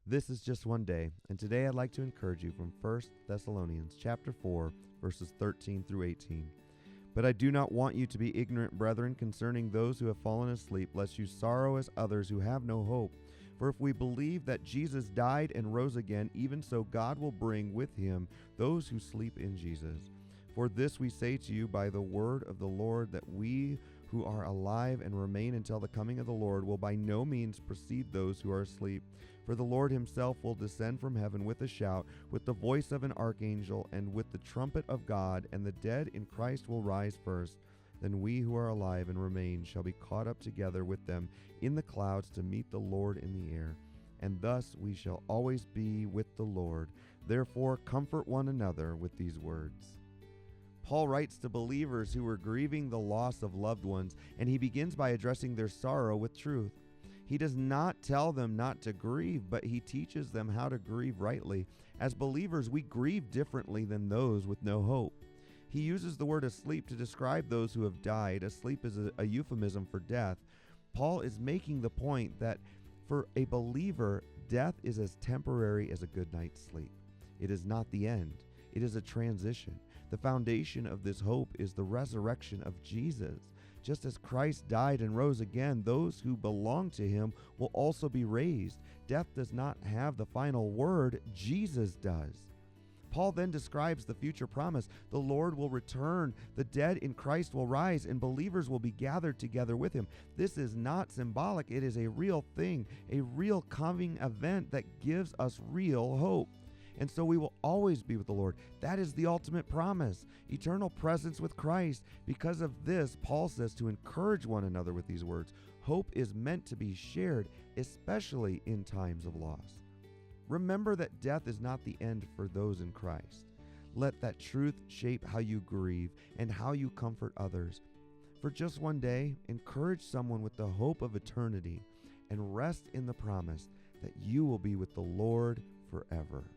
This is Just One Day, and today I'd like to encourage you from 1 Thessalonians chapter 4, verses 13 through 18. But I do not want you to be ignorant, brethren, concerning those who have fallen asleep, lest you sorrow as others who have no hope. For if we believe that Jesus died and rose again, even so God will bring with him those who sleep in Jesus. For this we say to you by the word of the Lord, that we who are alive and remain until the coming of the Lord will by no means precede those who are asleep. For the Lord himself will descend from heaven with a shout, with the voice of an archangel, and with the trumpet of God, and the dead in Christ will rise first. Then we who are alive and remain shall be caught up together with them in the clouds to meet the Lord in the air. And thus we shall always be with the Lord. Therefore comfort one another with these words. Paul writes to believers who were grieving the loss of loved ones, and he begins by addressing their sorrow with truth. He does not tell them not to grieve, but he teaches them how to grieve rightly. As believers, we grieve differently than those with no hope. He uses the word asleep to describe those who have died. Asleep is a euphemism for death. Paul is making the point that for a believer, death is as temporary as a good night's sleep. It is not the end. It is a transition. The foundation of this hope is the resurrection of Jesus. Just as Christ died and rose again, those who belong to him will also be raised. Death does not have the final word. Jesus does. Paul then describes the future promise. The Lord will return, the dead in Christ will rise, and believers will be gathered together with him. This is not symbolic. It is a real thing, a real coming event that gives us real hope. And so we will always be with the Lord. That is the ultimate promise, eternal presence with Christ. Because of this, Paul says to encourage one another with these words. Hope is meant to be shared, especially in times of loss. Remember that death is not the end for those in Christ. Let that truth shape how you grieve and how you comfort others. For just one day, encourage someone with the hope of eternity and rest in the promise that you will be with the Lord forever.